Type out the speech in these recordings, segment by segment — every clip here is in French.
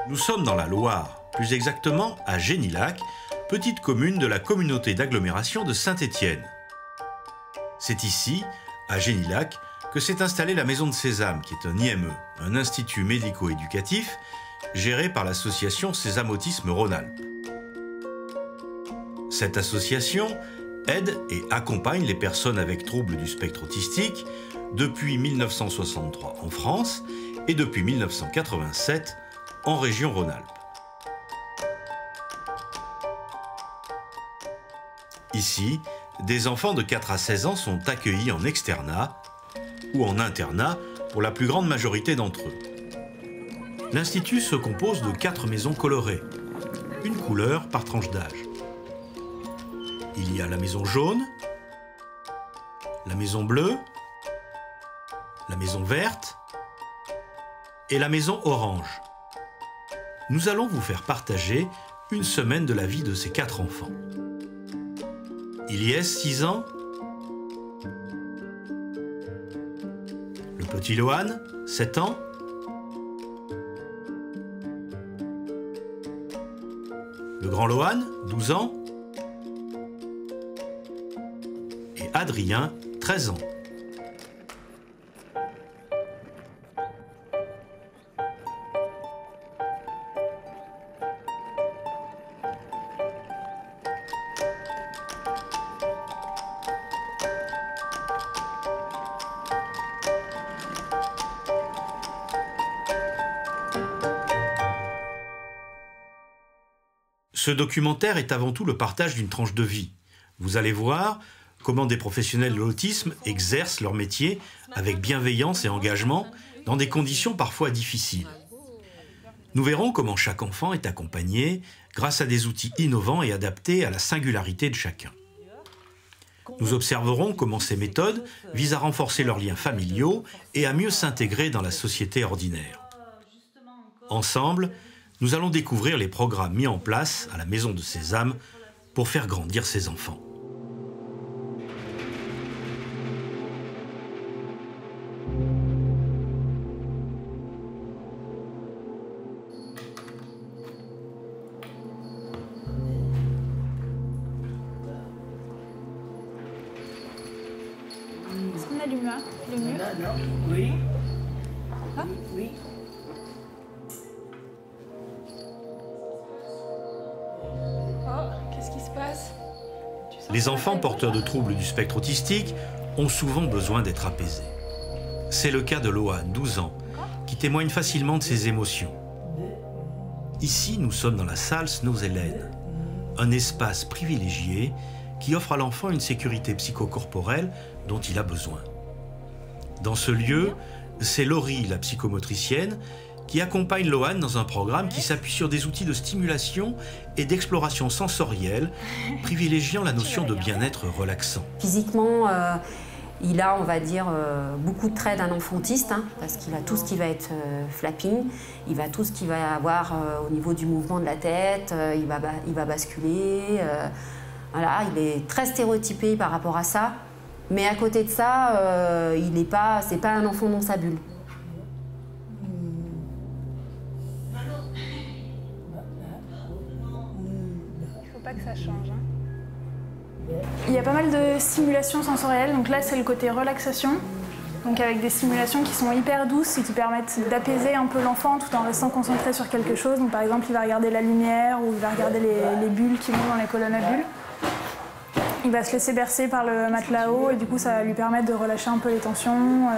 Nous sommes dans la Loire, plus exactement à Génilac, petite commune de la communauté d'agglomération de Saint-Étienne. C'est ici, à Génilac, que s'est installée la Maison de Sésame, qui est un IME, un institut médico-éducatif, géré par l'association Sésame Autisme Rhône-Alpes. Cette association aide et accompagne les personnes avec troubles du spectre autistique depuis 1963 en France et depuis 1987 en région Rhône-Alpes. Ici, des enfants de 4 à 16 ans sont accueillis en externat ou en internat pour la plus grande majorité d'entre eux. L'institut se compose de 4 maisons colorées, une couleur par tranche d'âge. Il y a la maison jaune, la maison bleue, la maison verte et la maison orange. Nous allons vous faire partager une semaine de la vie de ces 4 enfants. Ilyes, 6 ans. Le petit Lohan, 7 ans. Le grand Lohan, 12 ans. Et Adrien, 13 ans. Ce documentaire est avant tout le partage d'une tranche de vie. Vous allez voir comment des professionnels de l'autisme exercent leur métier avec bienveillance et engagement dans des conditions parfois difficiles. Nous verrons comment chaque enfant est accompagné grâce à des outils innovants et adaptés à la singularité de chacun. Nous observerons comment ces méthodes visent à renforcer leurs liens familiaux et à mieux s'intégrer dans la société ordinaire. Ensemble, nous allons découvrir les programmes mis en place à la Maison de Sésame pour faire grandir ces enfants. Est-ce qu'on allume le mur? Non. Oui. Ah. Oui. Qu'est-ce qui se passe? Les enfants porteurs de troubles du spectre autistique ont souvent besoin d'être apaisés. C'est le cas de Lohan, 12 ans, qui témoigne facilement de ses émotions. Ici, nous sommes dans la salle Snow-Hélène, un espace privilégié qui offre à l'enfant une sécurité psychocorporelle dont il a besoin. Dans ce lieu, c'est Laurie, la psychomotricienne, qui accompagne Lohan dans un programme qui s'appuie sur des outils de stimulation et d'exploration sensorielle, privilégiant la notion de bien-être relaxant. Physiquement, il a, on va dire, beaucoup de traits d'un enfant autiste, parce qu'il a tout ce qui va être flapping, il a tout ce qui va avoir au niveau du mouvement de la tête, il va basculer. Voilà, il est très stéréotypé par rapport à ça, mais à côté de ça, c'est pas un enfant dans sa bulle. Que ça change. Il y a pas mal de stimulations sensorielles, donc là c'est le côté relaxation, donc avec des stimulations qui sont hyper douces et qui permettent d'apaiser un peu l'enfant tout en restant concentré sur quelque chose. Donc par exemple il va regarder la lumière ou il va regarder les bulles qui vont dans les colonnes à bulles. Il va se laisser bercer par le matelas haut et du coup ça va lui permettre de relâcher un peu les tensions,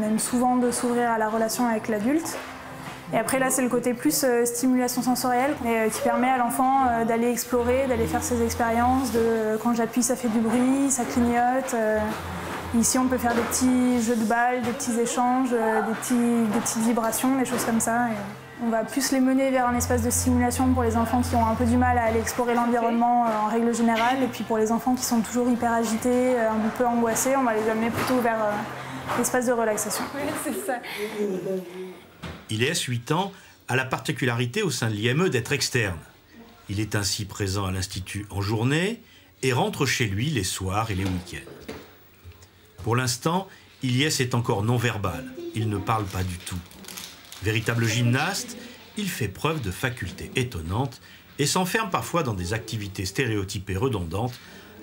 même souvent de s'ouvrir à la relation avec l'adulte. Et après là c'est le côté plus stimulation sensorielle qui permet à l'enfant d'aller explorer, d'aller faire ses expériences, quand j'appuie ça fait du bruit, ça clignote. Ici on peut faire des petits jeux de balles, des petits échanges, des petites vibrations, des choses comme ça. Et on va plus les mener vers un espace de stimulation pour les enfants qui ont un peu du mal à aller explorer l'environnement en règle générale. Et puis pour les enfants qui sont toujours hyper agités, un peu angoissés, on va les amener plutôt vers l'espace de relaxation. Oui, c'est ça. Ilyes, 8 ans, a la particularité au sein de l'IME d'être externe. Il est ainsi présent à l'Institut en journée et rentre chez lui les soirs et les week-ends. Pour l'instant, Ilyes est encore non-verbal. Il ne parle pas du tout. Véritable gymnaste, il fait preuve de facultés étonnantes et s'enferme parfois dans des activités stéréotypées redondantes,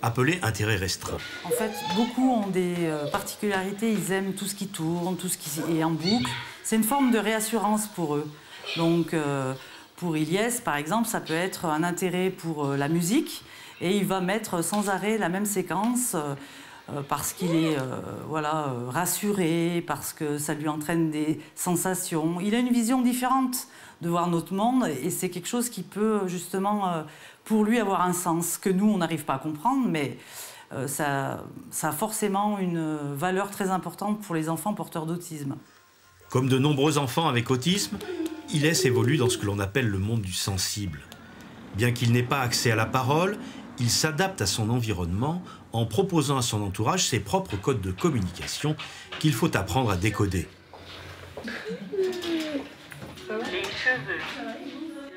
appelées intérêt restreint. En fait, beaucoup ont des particularités, ils aiment tout ce qui tourne, tout ce qui est en boucle. C'est une forme de réassurance pour eux. Donc, pour Ilyes, par exemple, ça peut être un intérêt pour la musique, et il va mettre sans arrêt la même séquence parce qu'il est rassuré, parce que ça lui entraîne des sensations. Il a une vision différente de voir notre monde, et c'est quelque chose qui peut justement, pour lui, avoir un sens que nous, on n'arrive pas à comprendre, mais ça a forcément une valeur très importante pour les enfants porteurs d'autisme. Comme de nombreux enfants avec autisme, Ilyes évolue dans ce que l'on appelle le monde du sensible. Bien qu'il n'ait pas accès à la parole, il s'adapte à son environnement en proposant à son entourage ses propres codes de communication qu'il faut apprendre à décoder. Les cheveux,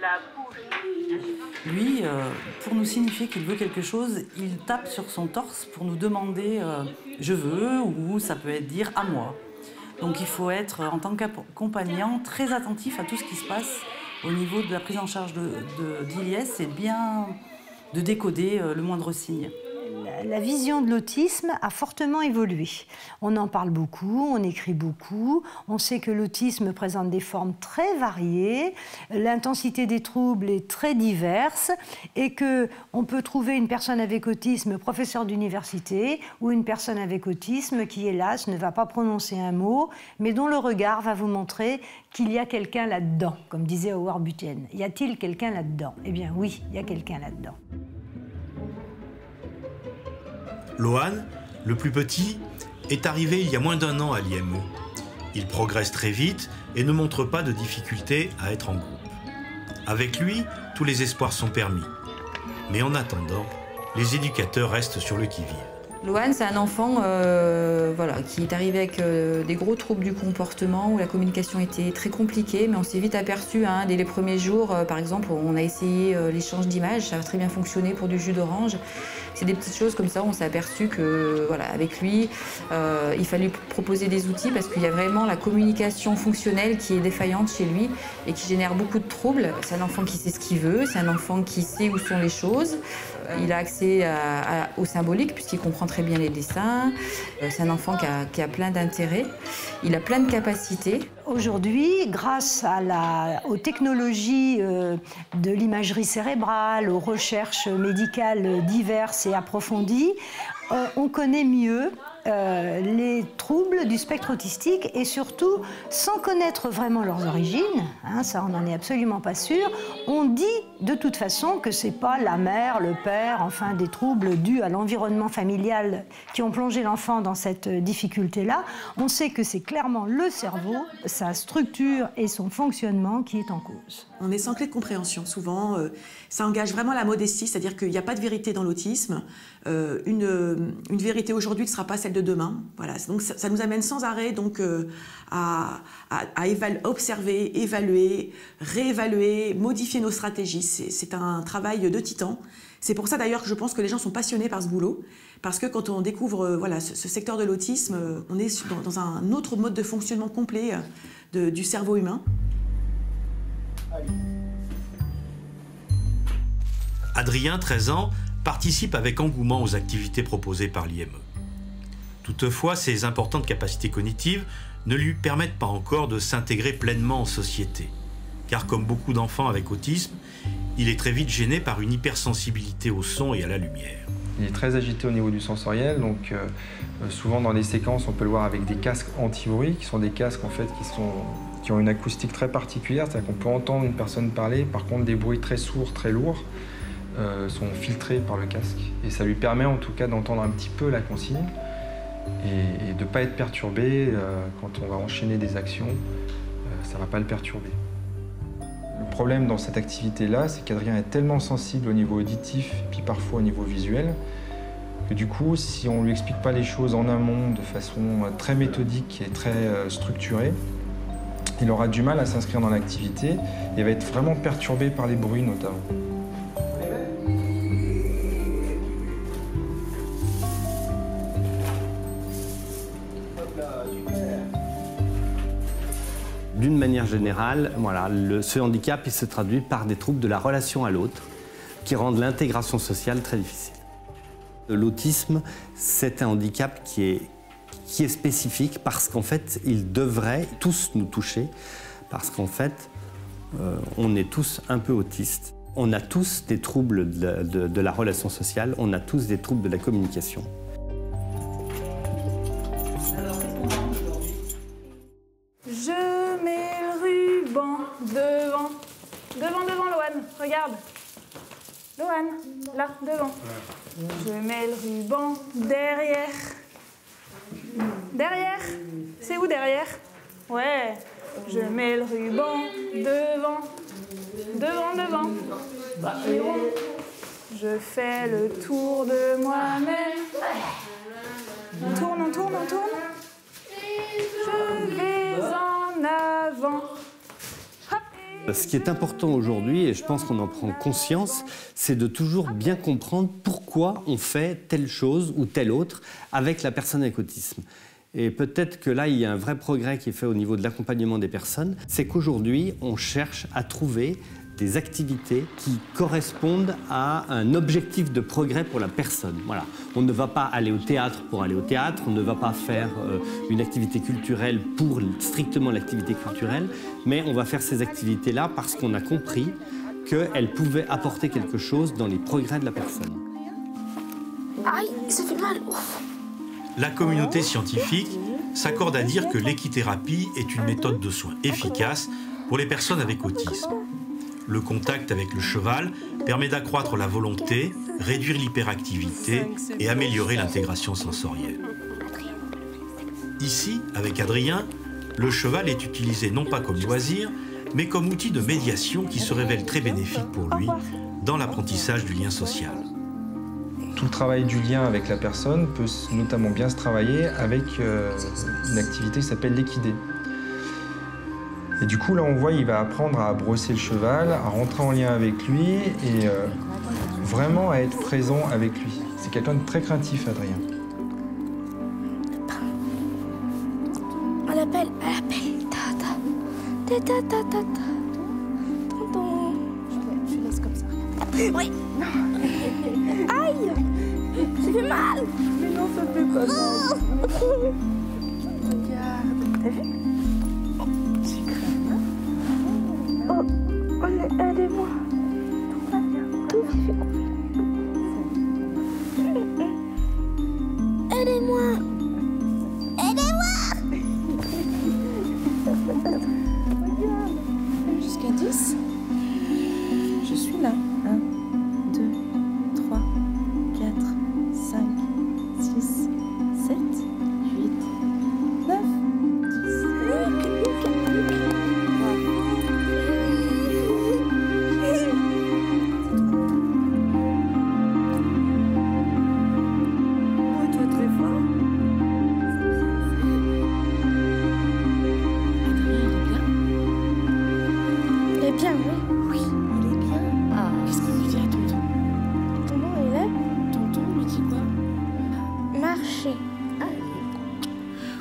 la bouche. Lui, pour nous signifier qu'il veut quelque chose, il tape sur son torse pour nous demander « je veux » ou ça peut être dire « à moi ». Donc il faut être, en tant qu'accompagnant, très attentif à tout ce qui se passe au niveau de la prise en charge d'Ilyes, et bien de décoder le moindre signe. La vision de l'autisme a fortement évolué. On en parle beaucoup, on écrit beaucoup, on sait que l'autisme présente des formes très variées, l'intensité des troubles est très diverse, et qu'on peut trouver une personne avec autisme professeur d'université ou une personne avec autisme qui, hélas, ne va pas prononcer un mot, mais dont le regard va vous montrer qu'il y a quelqu'un là-dedans, comme disait Howard Button. Y a-t-il quelqu'un là-dedans? Eh bien oui, il y a quelqu'un là-dedans. Lohan, le plus petit, est arrivé il y a moins d'1 an à l'IME. Il progresse très vite et ne montre pas de difficulté à être en groupe. Avec lui, tous les espoirs sont permis. Mais en attendant, les éducateurs restent sur le qui-vive. Lohan, c'est un enfant qui est arrivé avec des gros troubles du comportement, où la communication était très compliquée, mais on s'est vite aperçu, dès les premiers jours, par exemple, on a essayé l'échange d'images, ça a très bien fonctionné pour du jus d'orange. C'est des petites choses comme ça, on s'est aperçu que, avec lui, il fallait proposer des outils, parce qu'il y a vraiment la communication fonctionnelle qui est défaillante chez lui et qui génère beaucoup de troubles. C'est un enfant qui sait ce qu'il veut, c'est un enfant qui sait où sont les choses. Il a accès au symbolique puisqu'il comprend très bien les dessins. C'est un enfant qui a plein d'intérêts. Il a plein de capacités. Aujourd'hui, grâce aux technologies de l'imagerie cérébrale, aux recherches médicales diverses et approfondies, on connaît mieux les troubles du spectre autistique, et surtout, sans connaître vraiment leurs origines, ça on n'en est absolument pas sûr, on dit de toute façon que c'est pas la mère, le père, enfin des troubles dus à l'environnement familial qui ont plongé l'enfant dans cette difficulté-là. On sait que c'est clairement le cerveau, sa structure et son fonctionnement qui est en cause. On est sans clé de compréhension. Souvent, ça engage vraiment la modestie, c'est-à-dire qu'il n'y a pas de vérité dans l'autisme. Une vérité aujourd'hui ne sera pas celle de demain. Voilà. Donc ça nous amène sans arrêt donc, à observer, évaluer, réévaluer, modifier nos stratégies. C'est un travail de titan. C'est pour ça d'ailleurs que je pense que les gens sont passionnés par ce boulot, parce que quand on découvre ce secteur de l'autisme, on est dans un autre mode de fonctionnement complet du cerveau humain. Adrien, 13 ans, participe avec engouement aux activités proposées par l'IME. Toutefois, ses importantes capacités cognitives ne lui permettent pas encore de s'intégrer pleinement en société. Car comme beaucoup d'enfants avec autisme, il est très vite gêné par une hypersensibilité au son et à la lumière. Il est très agité au niveau du sensoriel, donc souvent dans les séquences, on peut le voir avec des casques anti-bruit, qui sont des casques en fait qui ont une acoustique très particulière, c'est-à-dire qu'on peut entendre une personne parler, par contre des bruits très sourds, très lourds, sont filtrés par le casque. Et ça lui permet en tout cas d'entendre un petit peu la consigne et de ne pas être perturbé quand on va enchaîner des actions, ça ne va pas le perturber. Le problème dans cette activité-là, c'est qu'Adrien est tellement sensible au niveau auditif et puis parfois au niveau visuel que du coup, si on ne lui explique pas les choses en amont de façon très méthodique et très structurée, il aura du mal à s'inscrire dans l'activité et va être vraiment perturbé par les bruits notamment. D'une manière générale, voilà, ce handicap il se traduit par des troubles de la relation à l'autre qui rendent l'intégration sociale très difficile. L'autisme, c'est un handicap qui est spécifique parce qu'en fait, ils devraient tous nous toucher parce qu'en fait, on est tous un peu autistes. On a tous des troubles de la relation sociale, on a tous des troubles de la communication. Je mets le ruban devant. Devant, Loane, regarde. Loane, là, devant. Je mets le ruban derrière. Derrière? C'est où derrière? Ouais. Je mets le ruban devant. Devant. Et rond. Je fais le tour de moi-même. On tourne. Je vais en avant. Ce qui est important aujourd'hui, et je pense qu'on en prend conscience, c'est de toujours bien comprendre pourquoi on fait telle chose ou telle autre avec la personne avec autisme. Et peut-être que là, il y a un vrai progrès qui est fait au niveau de l'accompagnement des personnes, c'est qu'aujourd'hui, on cherche à trouver des activités qui correspondent à un objectif de progrès pour la personne. Voilà. On ne va pas aller au théâtre pour aller au théâtre, on ne va pas faire une activité culturelle pour strictement l'activité culturelle, mais on va faire ces activités-là parce qu'on a compris qu'elles pouvaient apporter quelque chose dans les progrès de la personne. Aïe, ça fait mal. La communauté scientifique s'accorde à dire que l'équithérapie est une méthode de soins efficace pour les personnes avec autisme. Le contact avec le cheval permet d'accroître la volonté, réduire l'hyperactivité et améliorer l'intégration sensorielle. Ici, avec Adrien, le cheval est utilisé non pas comme loisir, mais comme outil de médiation qui se révèle très bénéfique pour lui dans l'apprentissage du lien social. Tout le travail du lien avec la personne peut notamment bien se travailler avec une activité qui s'appelle l'équidé. Et du coup, là, on voit, il va apprendre à brosser le cheval, à rentrer en lien avec lui et vraiment à être présent avec lui. C'est quelqu'un de très craintif, Adrien. Elle appelle Tata. Tata. Tonton. Je laisse comme ça. Oui. Aïe. Ça fait mal. Mais non, ça fait pas mal. Regarde. T'as vu? Aidez-moi. Tout va bien. Tout va bien. Aidez-moi. Jusqu'à 10. Je suis là. 1, 2, 3, 4, 5, 6, 7, 8, 9, 10.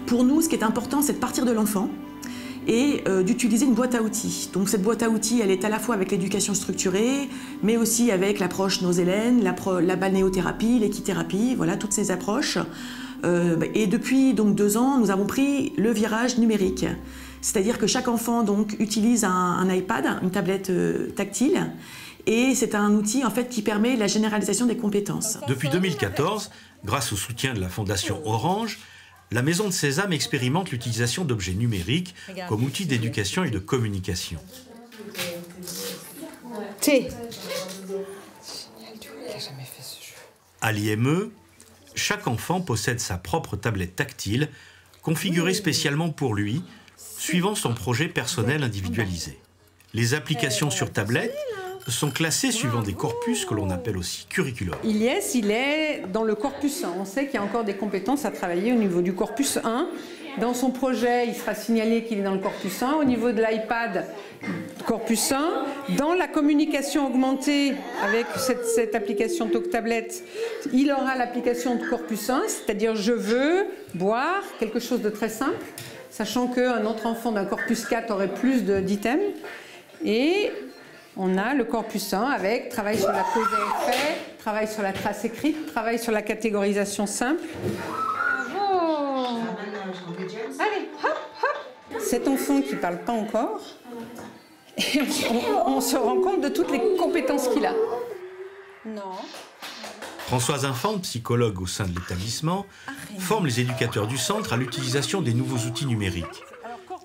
Pour nous, ce qui est important, c'est de partir de l'enfant et d'utiliser une boîte à outils. Donc cette boîte à outils, elle est à la fois avec l'éducation structurée, mais aussi avec l'approche Nose-Hélène, la balnéothérapie, l'équithérapie, voilà, toutes ces approches. Et depuis donc 2 ans, nous avons pris le virage numérique. C'est-à-dire que chaque enfant donc, utilise un iPad, une tablette tactile, et c'est un outil en fait, qui permet la généralisation des compétences. Depuis 2014, grâce au soutien de la Fondation Orange, la Maison de Sésame expérimente l'utilisation d'objets numériques comme outil d'éducation et de communication. À l'IME, chaque enfant possède sa propre tablette tactile, configurée spécialement pour lui, suivant son projet personnel individualisé. Les applications sur tablette sont classées suivant des corpus que l'on appelle aussi curriculum. Ilyes, il est dans le corpus 1. On sait qu'il y a encore des compétences à travailler au niveau du corpus 1. Dans son projet, il sera signalé qu'il est dans le corpus 1. Au niveau de l'iPad, corpus 1. Dans la communication augmentée avec cette application Talk Tablet, il aura l'application de corpus 1, c'est-à-dire je veux boire quelque chose de très simple. sachant qu'un autre enfant d'un corpus 4 aurait plus d'items. Et on a le corpus 1 avec travail sur la cause à effet, travail sur la trace écrite, travail sur la catégorisation simple. Bravo! Allez, hop, hop! Cet enfant qui ne parle pas encore, et on se rend compte de toutes les compétences qu'il a. Non. Françoise Infante, psychologue au sein de l'établissement, forme les éducateurs du centre à l'utilisation des nouveaux outils numériques.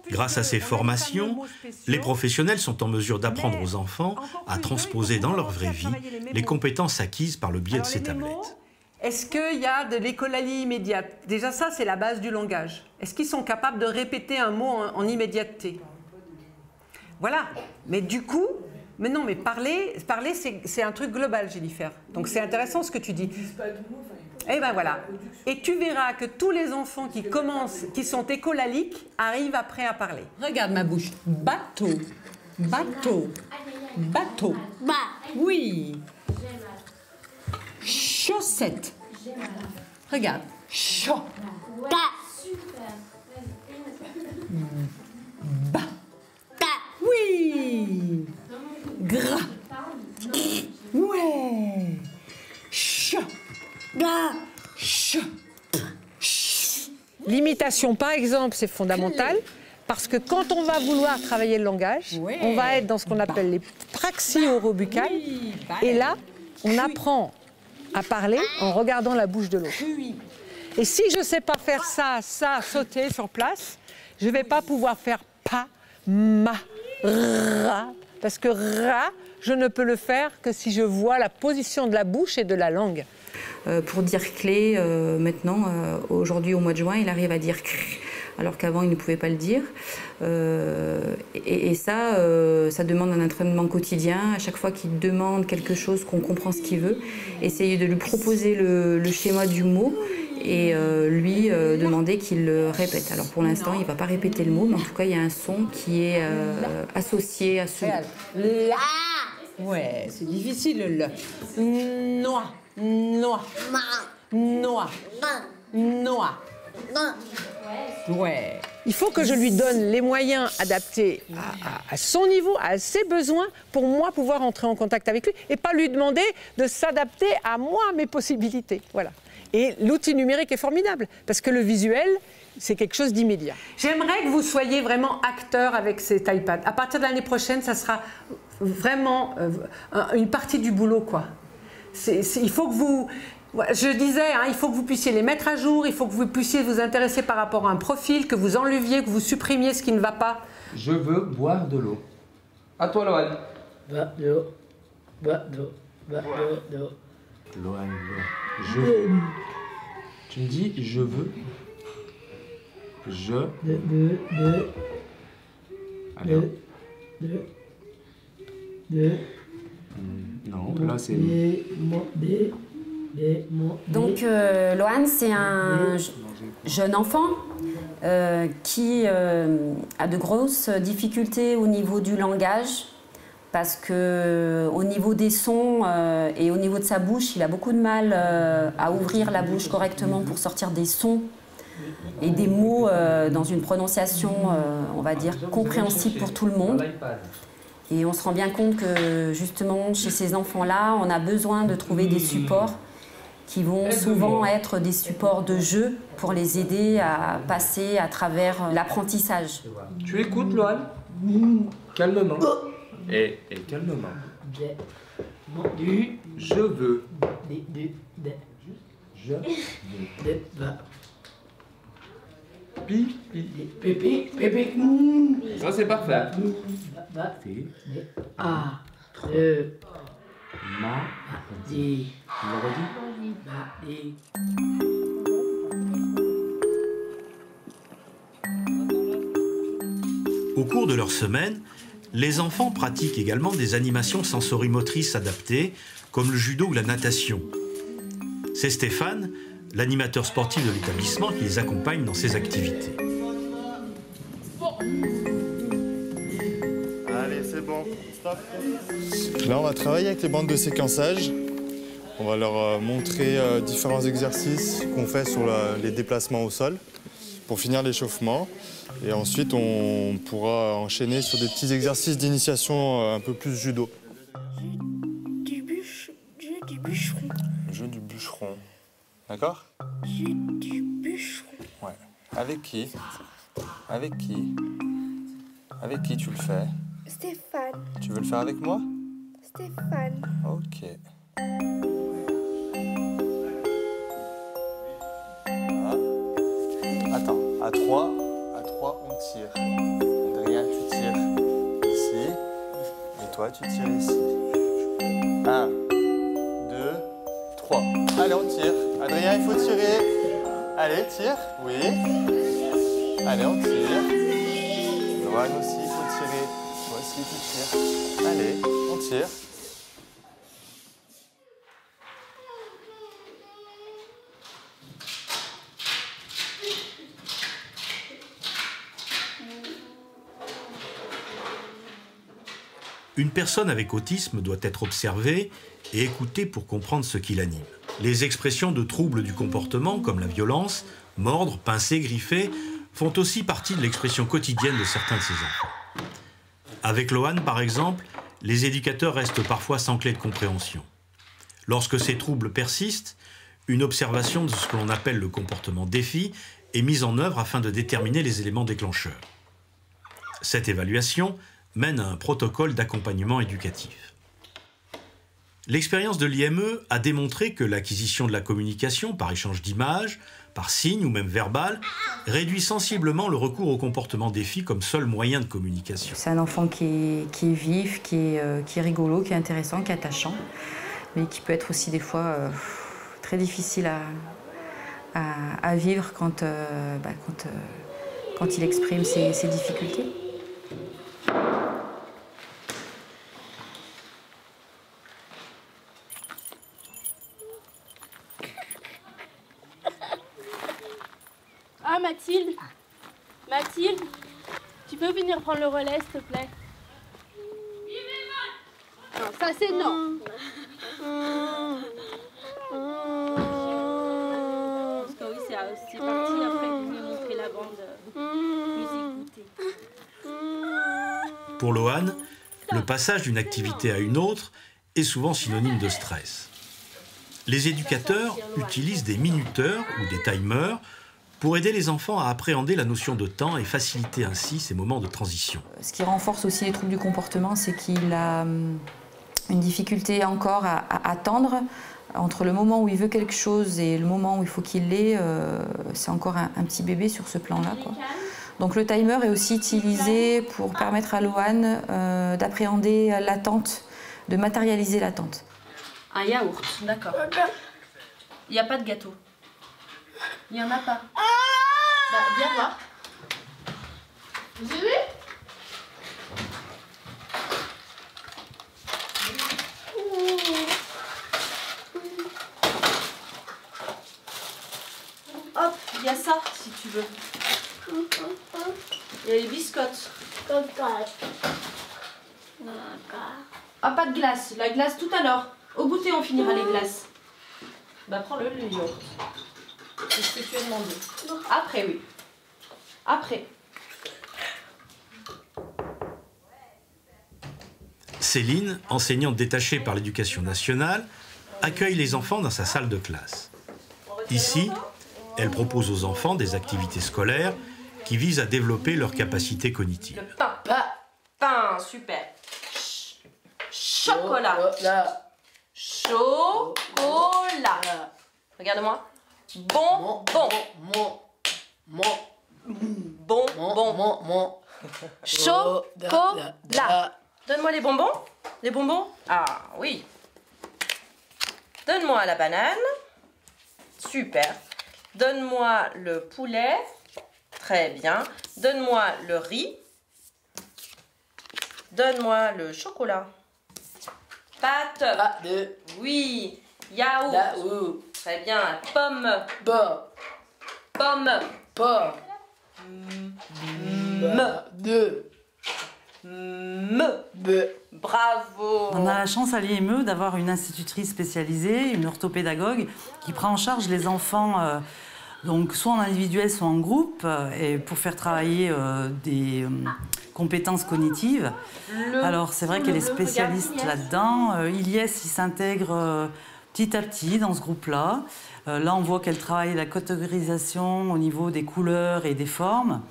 Grâce à ces formations, les professionnels sont en mesure d'apprendre aux enfants à transposer dans leur vraie vie les compétences acquises par le biais de ces tablettes. Est-ce qu'il y a de l'écolalie immédiate? Déjà ça, c'est la base du langage. Est-ce qu'ils sont capables de répéter un mot en immédiateté? Voilà. Mais du coup, mais non, mais parler c'est un truc global, Jennifer. Donc c'est intéressant ce que tu dis. Et ben voilà. Et tu verras que tous les enfants qui commencent, qui sont écolaliques, arrivent après à parler. Regarde ma bouche. Bateau. Bateau. Bateau. Oui. Chaussette. Regarde. Chaud. Bas. Oui. Gras. Ouais. Chaud. L'imitation, par exemple, c'est fondamental parce que quand on va vouloir travailler le langage, on va être dans ce qu'on appelle les praxies orobuccales. Et là, on apprend à parler en regardant la bouche de l'autre. Et si je ne sais pas faire ça, sauter sur place, je ne vais pas pouvoir faire pas, ma, ra, parce que ra, je ne peux le faire que si je vois la position de la bouche et de la langue. Pour dire clé, maintenant, aujourd'hui au mois de juin, il arrive à dire cr, alors qu'avant il ne pouvait pas le dire. Et ça demande un entraînement quotidien. À chaque fois qu'il demande quelque chose, qu'on comprend ce qu'il veut, essayer de lui proposer le schéma du mot et lui demander qu'il le répète. Alors pour l'instant, il ne va pas répéter le mot, mais en tout cas, il y a un son qui est associé à ce mot. La. Ouais, c'est difficile, le. Noix. Noix. Noix. Noix. Ouais. Il faut que je lui donne les moyens adaptés à son niveau, à ses besoins, pour moi pouvoir entrer en contact avec lui et pas lui demander de s'adapter à moi, mes possibilités. Voilà. Et l'outil numérique est formidable parce que le visuel, c'est quelque chose d'immédiat. J'aimerais que vous soyez vraiment acteur avec cet iPad. À partir de l'année prochaine, ça sera vraiment une partie du boulot, quoi. Il faut que vous... Je disais, hein, il faut que vous puissiez les mettre à jour, il faut que vous puissiez vous intéresser par rapport à un profil, que vous enleviez, que vous supprimiez ce qui ne va pas. Je veux boire de l'eau. À toi, Loan. Loan, je veux. Tu me dis je veux. Je. Alors. Non, là c'est. Donc, Loan, c'est un jeune enfant qui a de grosses difficultés au niveau du langage parce qu'au niveau des sons et au niveau de sa bouche, il a beaucoup de mal à ouvrir la bouche correctement pour sortir des sons et des mots dans une prononciation, on va dire, compréhensible pour tout le monde. Et on se rend bien compte que, justement, chez ces enfants-là, on a besoin de trouver des supports qui vont souvent être des supports de jeu pour les aider à passer à travers l'apprentissage. Tu écoutes, Loan? Calmement. Et calmement. Je veux. Je veux. Ça, c'est parfait. Au cours de leur semaine, les enfants pratiquent également des animations sensorimotrices adaptées, comme le judo ou la natation. C'est Stéphane, l'animateur sportif de l'établissement, qui les accompagne dans ces activités. Allez, c'est bon, stop. Là, on va travailler avec les bandes de séquençage. On va leur montrer différents exercices qu'on fait sur les déplacements au sol. pour finir l'échauffement. Et ensuite, on pourra enchaîner sur des petits exercices d'initiation un peu plus judo. Jeu du bûcheron. Jeu du bûcheron. D'accord? Jeu du bûcheron. Ouais. Avec qui? Avec qui? Avec qui tu le fais? Stéphane. Tu veux le faire avec moi? Stéphane. Ok. Voilà. Attends, à 3, on tire. Adrien, tu tires ici. Et toi, tu tires ici. 1, 2, 3. Allez, on tire. Adrien, il faut tirer. Allez, tire. Oui. Allez, on tire. Joanne aussi, il faut tirer. Toi aussi, tu tires. Allez, on tire. Une personne avec autisme doit être observée et écoutée pour comprendre ce qui l'anime. Les expressions de troubles du comportement, comme la violence, mordre, pincer, griffer, font aussi partie de l'expression quotidienne de certains de ces enfants. Avec Loane, par exemple, les éducateurs restent parfois sans clé de compréhension. Lorsque ces troubles persistent, une observation de ce que l'on appelle le comportement défi est mise en œuvre afin de déterminer les éléments déclencheurs. Cette évaluation mène à un protocole d'accompagnement éducatif. L'expérience de l'IME a démontré que l'acquisition de la communication par échange d'images, par signes ou même verbal, réduit sensiblement le recours au comportement défi comme seul moyen de communication. C'est un enfant qui est vif, qui est rigolo, qui est intéressant, qui est attachant, mais qui peut être aussi des fois très difficile à vivre quand il exprime ses difficultés. Ah, Mathilde, tu peux venir prendre le relais, s'il te plaît? Non, ça c'est non. Parce que oui, c'est parti, après vous me montrer la bande musique goûter. Pour Loane, le passage d'une activité à une autre est souvent synonyme de stress. Les éducateurs utilisent des minuteurs ou des timers pour aider les enfants à appréhender la notion de temps et faciliter ainsi ces moments de transition. Ce qui renforce aussi les troubles du comportement, c'est qu'il a une difficulté encore à attendre. Entre le moment où il veut quelque chose et le moment où il faut qu'il l'ait, c'est encore un petit bébé sur ce plan-là, quoi. Donc le timer est aussi utilisé pour permettre à Loane d'appréhender l'attente, de matérialiser l'attente. Un yaourt, d'accord. Il n'y a pas de gâteau. Il n'y en a pas. Bah, viens voir. Vous avez vu? Hop, il y a ça, si tu veux. Il y a les biscottes. Ah, pas de glace. La glace tout à l'heure. Au goûter, on finira les glaces. Bah, prends-le yaourt. C'est ce que tu as demandé. Après, oui. Après. Céline, enseignante détachée par l'Éducation nationale, accueille les enfants dans sa salle de classe. Ici, elle propose aux enfants des activités scolaires qui visent à développer leurs capacités cognitives. Le pain, super. Chocolat. Chocolat. Regarde-moi. Bonbon. Chocolat. Donne-moi les bonbons. Les bonbons? Ah oui. Donne-moi la banane. Super. Donne-moi le poulet. Très bien. Donne-moi le riz. Donne-moi le chocolat. Pâte. Oui. Yaourt. Très bien. Pomme. Pomme. Bravo. On a la chance à l'IME d'avoir une institutrice spécialisée, une orthopédagogue, qui prend en charge les enfants Donc soit en individuel, soit en groupe, et pour faire travailler des compétences cognitives. Alors c'est vrai qu'elle est spécialiste là-dedans. Ilyes, il s'intègre petit à petit dans ce groupe-là. Là, on voit qu'elle travaille la catégorisation au niveau des couleurs et des formes.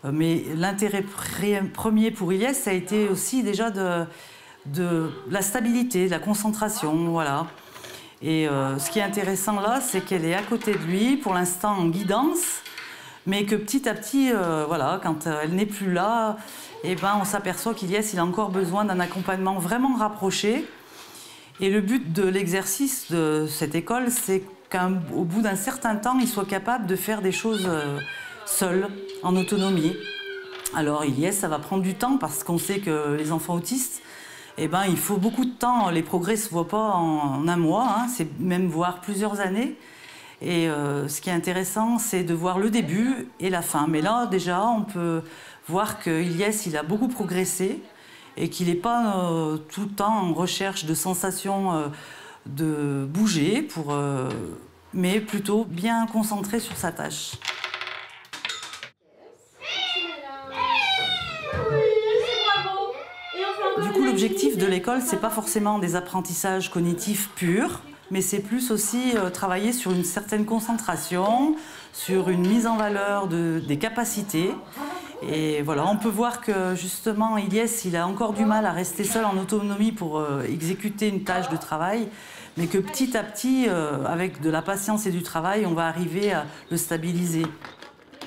Mais l'intérêt premier pour Ilyes, ça a été aussi déjà de la stabilité, de la concentration, voilà. Et ce qui est intéressant là, c'est qu'elle est à côté de lui, pour l'instant en guidance, mais que petit à petit, voilà, quand elle n'est plus là, eh ben, on s'aperçoit qu'Ilyes, il a encore besoin d'un accompagnement vraiment rapproché. Et le but de l'exercice de cette école, c'est qu'au bout d'un certain temps, il soit capable de faire des choses seul, en autonomie. Alors Ilyes, ça va prendre du temps parce qu'on sait que les enfants autistes, eh ben, il faut beaucoup de temps. Les progrès ne se voient pas en un mois, hein, c'est même voire plusieurs années. Et ce qui est intéressant, c'est de voir le début et la fin. Mais là, déjà, on peut voir que Ilyes, il a beaucoup progressé et qu'il n'est pas tout le temps en recherche de sensations de bouger, mais plutôt bien concentré sur sa tâche. Du coup, l'objectif de l'école, c'est pas forcément des apprentissages cognitifs purs, mais c'est plus aussi travailler sur une certaine concentration, sur une mise en valeur des capacités. Et voilà, on peut voir que justement, Ilyes, il a encore du mal à rester seul en autonomie pour exécuter une tâche de travail, mais que petit à petit, avec de la patience et du travail, on va arriver à le stabiliser.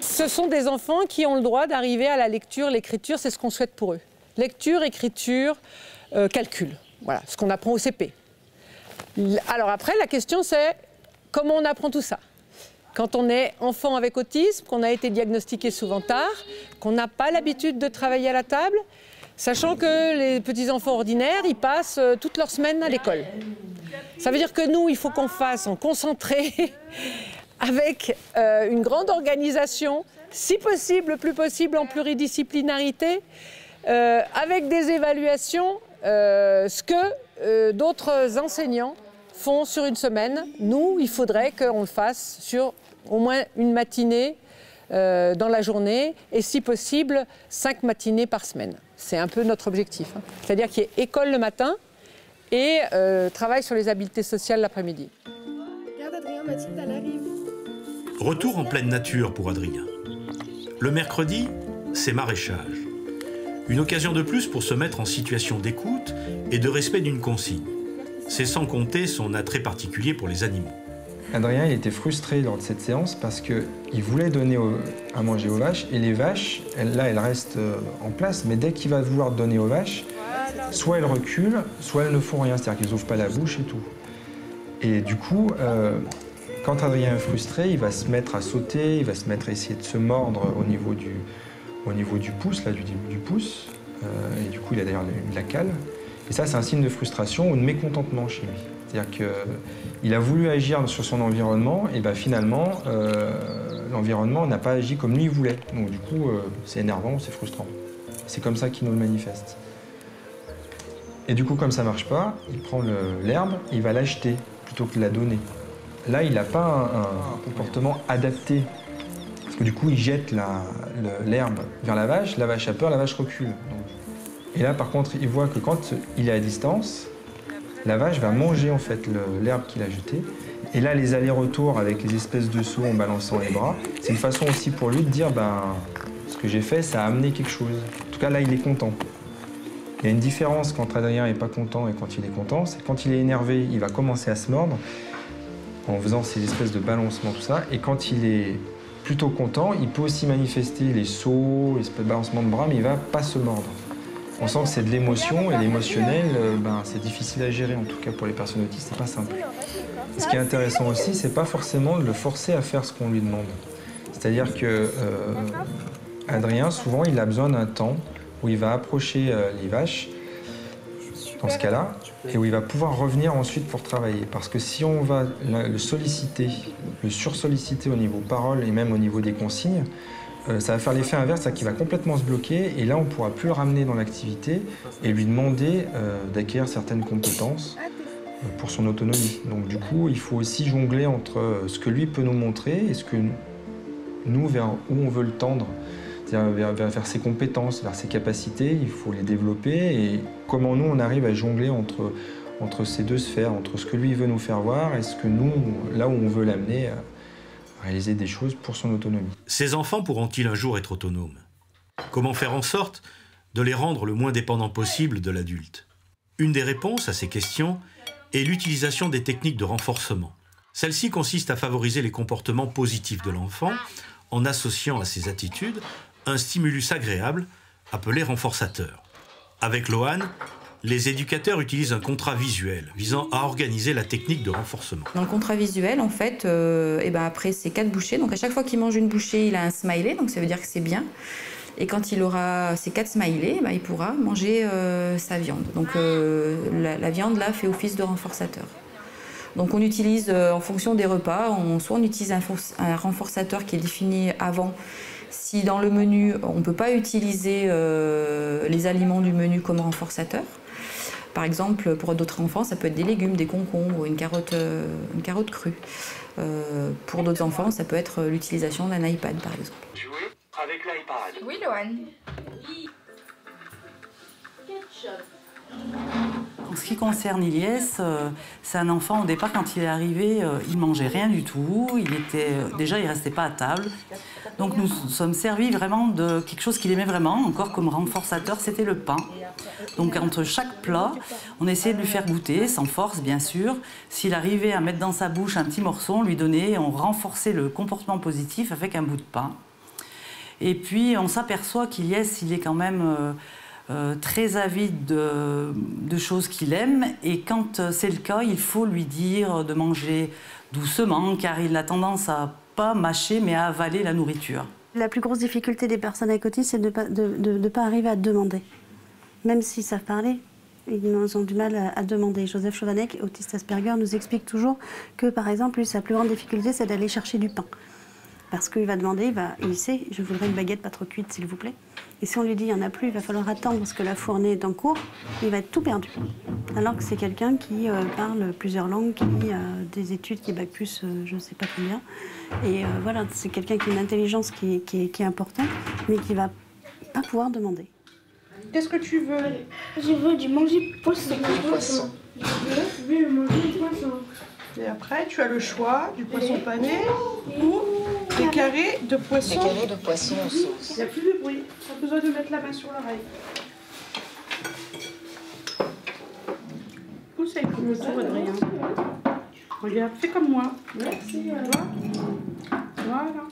Ce sont des enfants qui ont le droit d'arriver à la lecture, l'écriture, c'est ce qu'on souhaite pour eux. Lecture, écriture, calcul, voilà, ce qu'on apprend au CP. Alors après, la question c'est comment on apprend tout ça? Quand on est enfant avec autisme, qu'on a été diagnostiqué souvent tard, qu'on n'a pas l'habitude de travailler à la table, sachant que les petits-enfants ordinaires, ils passent toute leur semaine à l'école. Ça veut dire que nous, il faut qu'on fasse en concentré, avec une grande organisation, si possible, le plus possible en pluridisciplinarité, avec des évaluations, ce que d'autres enseignants font sur une semaine. Nous, il faudrait qu'on le fasse sur au moins une matinée dans la journée et si possible 5 matinées par semaine. C'est un peu notre objectif, hein. C'est-à-dire qu'il y ait école le matin et travail sur les habiletés sociales l'après-midi. Regarde Adrien, Mathilde, elle arrive. Retour en pleine nature pour Adrien. Le mercredi, c'est maraîchage. Une occasion de plus pour se mettre en situation d'écoute et de respect d'une consigne. C'est sans compter son attrait particulier pour les animaux. Adrien, il était frustré lors de cette séance parce qu'il voulait donner à manger aux vaches et les vaches, elles restent en place, mais dès qu'il va vouloir donner aux vaches, soit elles reculent, soit elles ne font rien, c'est-à-dire qu'elles n'ouvrent pas la bouche et tout. Et du coup, quand Adrien est frustré, il va se mettre à sauter, il va se mettre à essayer de se mordre au niveau du pouce, là, du début du pouce. Et du coup, il a d'ailleurs de la cale. Et ça, c'est un signe de frustration ou de mécontentement chez lui. C'est-à-dire qu'il a voulu agir sur son environnement, et ben finalement, l'environnement n'a pas agi comme lui voulait. Donc du coup, c'est énervant, c'est frustrant. C'est comme ça qu'il nous le manifeste. Et du coup, comme ça ne marche pas, il prend l'herbe, il va l'acheter plutôt que de la donner. Là, il n'a pas un comportement adapté. Parce que du coup, il jette l'herbe vers la vache a peur, la vache recule. Donc. Et là, par contre, il voit que quand il est à distance, la vache va manger en fait l'herbe qu'il a jetée. Et là, les allers-retours avec les espèces de sauts en balançant les bras, c'est une façon aussi pour lui de dire ce que j'ai fait, ça a amené quelque chose. En tout cas, là, il est content. Il y a une différence quand Adrien n'est pas content et quand il est content, c'est quand il est énervé, il va commencer à se mordre en faisant ces espèces de balancements, tout ça. Et quand il est plutôt content, il peut aussi manifester les sauts, les espèces de balancements de bras, mais il ne va pas se mordre. On sent que c'est de l'émotion et l'émotionnel, c'est difficile à gérer, en tout cas pour les personnes autistes, c'est pas simple. Et ce qui est intéressant aussi, c'est pas forcément de le forcer à faire ce qu'on lui demande. C'est-à-dire que Adrien, souvent, il a besoin d'un temps où il va approcher les vaches, dans ce cas-là, et où il va pouvoir revenir ensuite pour travailler. Parce que si on va le solliciter, le sursolliciter au niveau parole et même au niveau des consignes, ça va faire l'effet inverse, c'est-à-dire qu'il va complètement se bloquer et là on ne pourra plus le ramener dans l'activité et lui demander d'acquérir certaines compétences. pour son autonomie. Donc du coup, il faut aussi jongler entre ce que lui peut nous montrer et ce que nous, vers où on veut le tendre. C'est-à-dire vers ses compétences, vers ses capacités, il faut les développer. Et comment nous, on arrive à jongler entre ces deux sphères, entre ce que lui veut nous faire voir et ce que nous, là où on veut l'amener, à réaliser des choses pour son autonomie. Ces enfants pourront-ils un jour être autonomes? Comment faire en sorte de les rendre le moins dépendants possible de l'adulte? Une des réponses à ces questions est l'utilisation des techniques de renforcement. Celle-ci consiste à favoriser les comportements positifs de l'enfant en associant à ses attitudes un stimulus agréable appelé renforçateur. Avec Loane, les éducateurs utilisent un contrat visuel visant à organiser la technique de renforcement. Dans le contrat visuel, en fait, après ces 4 bouchées, donc à chaque fois qu'il mange une bouchée, il a un smiley, donc ça veut dire que c'est bien. Et quand il aura ces 4 smileys, il pourra manger sa viande. Donc la viande, là, fait office de renforçateur. Donc on utilise, en fonction des repas, soit on utilise un renforçateur qui est défini avant. Si dans le menu, on ne peut pas utiliser les aliments du menu comme renforçateur. Par exemple, pour d'autres enfants, ça peut être des légumes, des concombres, une carotte crue. Pour d'autres enfants, ça peut être l'utilisation d'un iPad, par exemple. Jouer avec l'iPad. Oui, Loane. En ce qui concerne Ilyes, c'est un enfant, au départ, quand il est arrivé, il mangeait rien du tout. Déjà, il restait pas à table. Donc nous sommes servis vraiment de quelque chose qu'il aimait vraiment, encore comme renforçateur, c'était le pain. Donc entre chaque plat, on essayait de lui faire goûter, sans force bien sûr. S'il arrivait à mettre dans sa bouche un petit morceau, on lui donnait, on renforçait le comportement positif avec un bout de pain. Et puis on s'aperçoit qu'Ilyes, il est quand même très avide de choses qu'il aime. Et quand c'est le cas, il faut lui dire de manger doucement, car il a tendance à pas mâcher, mais à avaler la nourriture. La plus grosse difficulté des personnes avec autisme, c'est de ne pas arriver à demander. Même s'ils savent parler, ils ont du mal à demander. Joseph Chovanec, autiste Asperger, nous explique toujours que, par exemple, lui, sa plus grande difficulté, c'est d'aller chercher du pain. Parce qu'il va demander, il sait, je voudrais une baguette pas trop cuite, s'il vous plaît. Et si on lui dit, il n'y en a plus, il va falloir attendre parce que la fournée est en cours, il va être tout perdu. Alors que c'est quelqu'un qui parle plusieurs langues, qui a des études, qui est bac plus, je ne sais pas combien. Et voilà, c'est quelqu'un qui a une intelligence qui est importante, mais qui ne va pas pouvoir demander. Qu'est-ce que tu veux? Je veux du manger poisson. Je veux manger du poisson. Et après, tu as le choix du poisson pané ou des carrés de poisson. Des carrés de poisson en sauce. Il n'y a plus de bruit. Pas besoin de mettre la main sur l'oreille. Pousse avec le tour, Adrien. Regarde, fais comme moi. Merci. Voilà.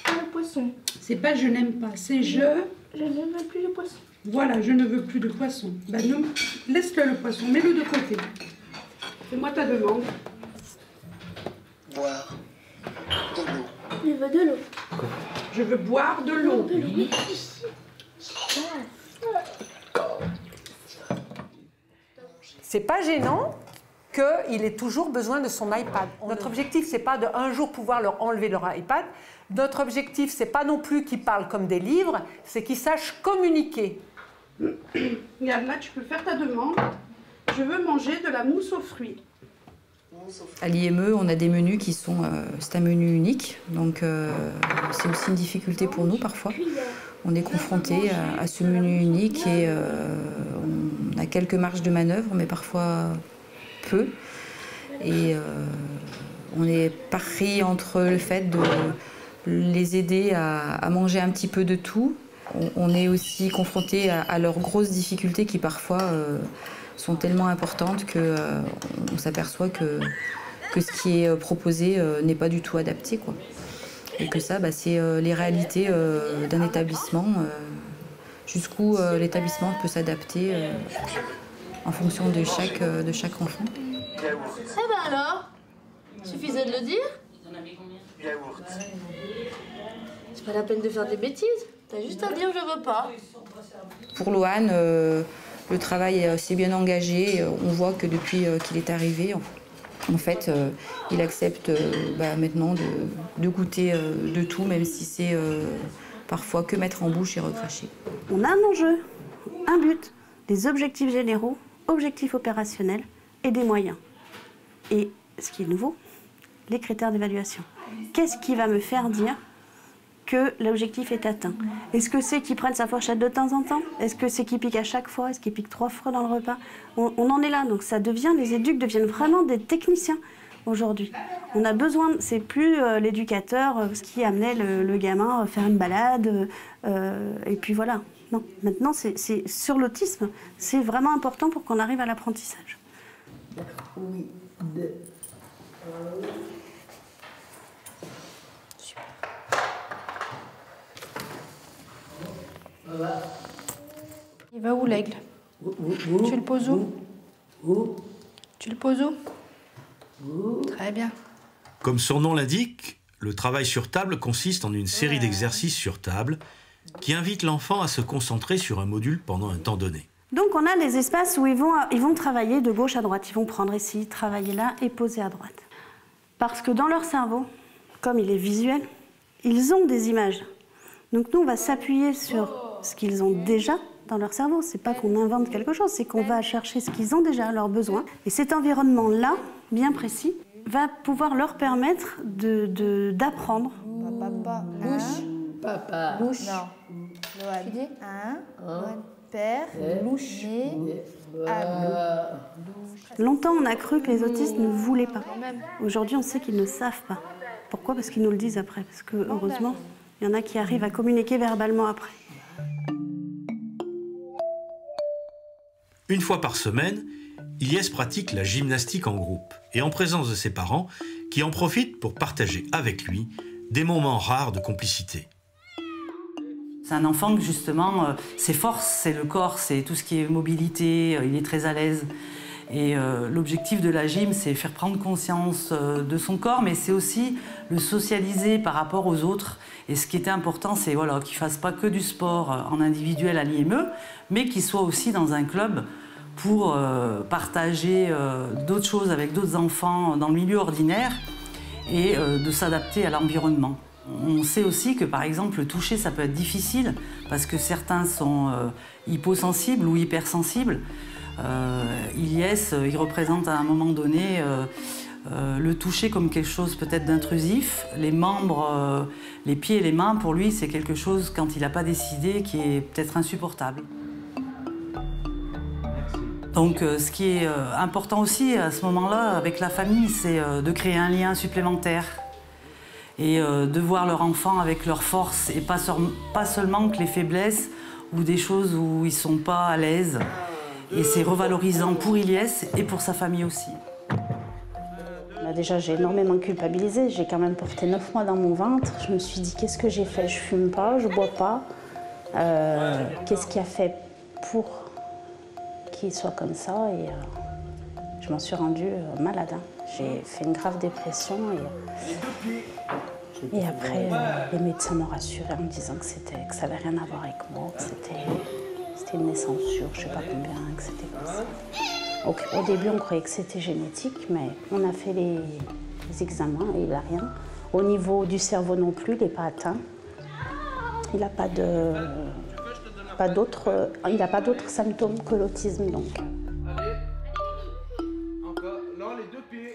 Le poisson. C'est pas je n'aime pas, c'est je ne veux plus de poisson. Voilà, je ne veux plus de poisson. Ben non, laisse-le le poisson, mets-le de côté. Fais-moi ta demande. Boire de l'eau. Je veux de l'eau. Je veux boire de l'eau. C'est pas gênant qu'il ait toujours besoin de son iPad. Notre objectif, c'est pas de un jour pouvoir leur enlever leur iPad. Notre objectif, c'est pas non plus qu'ils parlent comme des livres, c'est qu'ils sachent communiquer. Regarde, là, tu peux faire ta demande. Je veux manger de la mousse aux fruits. À l'IME, on a des menus qui sont... c'est un menu unique, donc c'est aussi une difficulté pour nous parfois. On est confronté à ce menu unique et on a quelques marges de manœuvre, mais parfois peu. Et on est pris entre le fait de les aider à manger un petit peu de tout. On est aussi confronté à leurs grosses difficultés qui parfois sont tellement importantes qu'on s'aperçoit que ce qui est proposé n'est pas du tout adapté, quoi. Et que ça, c'est les réalités d'un établissement, jusqu'où l'établissement peut s'adapter en fonction de chaque enfant. Eh ben alors, suffisait de le dire. Yaourt. C'est pas la peine de faire des bêtises. T'as juste à dire je veux pas. Pour Loane, le travail est assez bien engagé. On voit que depuis qu'il est arrivé, En fait, il accepte maintenant de goûter de tout, même si c'est parfois que mettre en bouche et recracher. On a un enjeu, un but, des objectifs généraux, objectifs opérationnels et des moyens. Et ce qui est nouveau, les critères d'évaluation. Qu'est-ce qui va me faire dire que l'objectif est atteint? Est-ce que c'est qu'il prenne sa fourchette de temps en temps? Est-ce que c'est qu'il pique à chaque fois? Est-ce qu'il pique 3 fois dans le repas? On en est là, donc ça devient, les éducs deviennent vraiment des techniciens aujourd'hui. On a besoin, c'est plus l'éducateur qui amenait le gamin faire une balade, et puis voilà. Non, maintenant, c'est sur l'autisme, c'est vraiment important pour qu'on arrive à l'apprentissage. Oui, Il va où l'aigle? Tu le poses où? Tu le poses où? Très bien. Comme son nom l'indique, le travail sur table consiste en une série d'exercices sur table qui invitent l'enfant à se concentrer sur un module pendant un temps donné. Donc on a les espaces où ils vont travailler de gauche à droite. Ils vont prendre ici, travailler là et poser à droite. Parce que dans leur cerveau, comme il est visuel, ils ont des images. Donc nous, on va s'appuyer sur ce qu'ils ont déjà dans leur cerveau. C'est pas qu'on invente quelque chose, c'est qu'on va chercher ce qu'ils ont déjà, leurs besoins. Et cet environnement-là, bien précis, va pouvoir leur permettre d'apprendre. Papa. Bouche. Papa. Bouche. Non. Tu dis père. Louche. Longtemps, on a cru que les autistes ne voulaient pas. Aujourd'hui, on sait qu'ils ne savent pas. Pourquoi? Parce qu'ils nous le disent après. Parce que, heureusement, il y en a qui arrivent à communiquer verbalement après. Une fois par semaine, Ilyes pratique la gymnastique en groupe et en présence de ses parents qui en profitent pour partager avec lui des moments rares de complicité. C'est un enfant que justement, ses forces, c'est le corps, c'est tout ce qui est mobilité, il est très à l'aise. Et l'objectif de la gym, c'est faire prendre conscience de son corps, mais c'est aussi le socialiser par rapport aux autres. Et ce qui était important, c'est voilà, qu'il ne fasse pas que du sport en individuel à l'IME, mais qu'il soit aussi dans un club pour partager d'autres choses avec d'autres enfants dans le milieu ordinaire et de s'adapter à l'environnement. On sait aussi que, par exemple, le toucher, ça peut être difficile parce que certains sont hyposensibles ou hypersensibles. Ilyes, il représente à un moment donné le toucher comme quelque chose peut-être d'intrusif. Les membres, les pieds et les mains, pour lui, c'est quelque chose, quand il n'a pas décidé, qui est peut-être insupportable. Donc ce qui est important aussi à ce moment-là avec la famille, c'est de créer un lien supplémentaire et de voir leur enfant avec leurs forces et pas seulement que les faiblesses ou des choses où ils ne sont pas à l'aise. Et c'est revalorisant pour Ilyes et pour sa famille aussi. Là, déjà, j'ai énormément culpabilisé. J'ai quand même porté 9 mois dans mon ventre. Je me suis dit, qu'est-ce que j'ai fait? Je fume pas, je bois pas. Qu'est-ce qui a fait pour qu'il soit comme ça? Et je m'en suis rendue malade. J'ai fait une grave dépression. Et après, les médecins m'ont rassurée en me disant que ça n'avait rien à voir avec moi, que c'était une naissance sûre, je ne sais pas combien, que c'était comme ça. Donc, au début, on croyait que c'était génétique, mais on a fait les examens et il n'a rien. Au niveau du cerveau non plus, il n'est pas atteint. Il n'a pas d'autres symptômes que l'autisme, donc. Allez, encore, non, les deux pieds.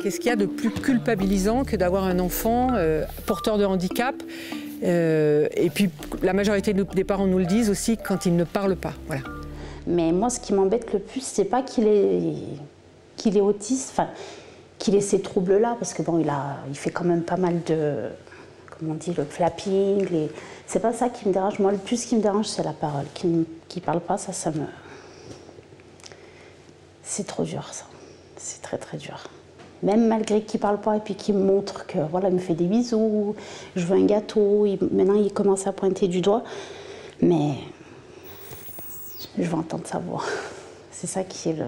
Qu'est-ce qu'il y a de plus culpabilisant que d'avoir un enfant porteur de handicap et puis la majorité des parents nous le disent aussi quand ils ne parlent pas. Voilà. Mais moi, ce qui m'embête le plus, c'est pas qu'il est autiste, enfin, qu'il ait ces troubles-là, parce que bon, il fait quand même pas mal de, comment on dit, le flapping. C'est pas ça qui me dérange. Moi, le plus ce qui me dérange, c'est la parole. Qui parle pas, ça me... C'est trop dur, ça. C'est très, très dur. Même malgré qu'il ne parle pas et puis qu'il me montre que voilà, il me fait des bisous, je veux un gâteau, maintenant il commence à pointer du doigt, mais je veux entendre sa voix. C'est ça qui est le...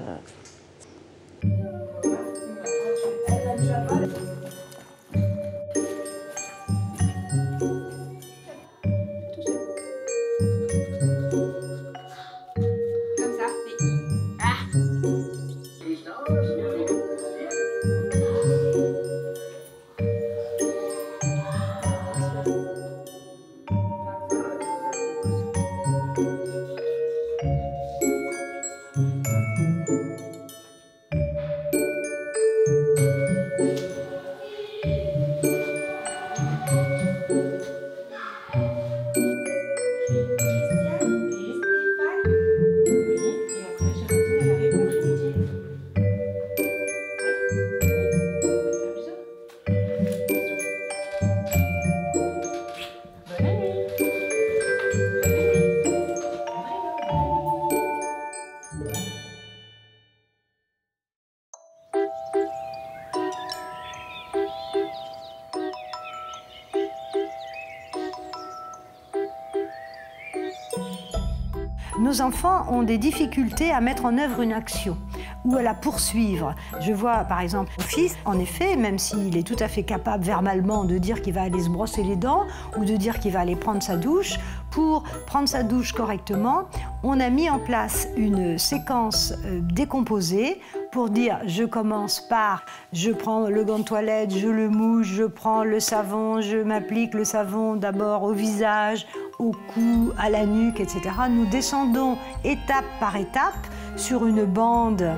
nos enfants ont des difficultés à mettre en œuvre une action ou à la poursuivre. Je vois par exemple mon fils, en effet, même s'il est tout à fait capable verbalement de dire qu'il va aller se brosser les dents ou de dire qu'il va aller prendre sa douche, pour prendre sa douche correctement, on a mis en place une séquence décomposée pour dire je commence par je prends le gant de toilette, je le mouche, je prends le savon, je m'applique le savon d'abord au visage, au cou, à la nuque, etc. Nous descendons étape par étape sur une bande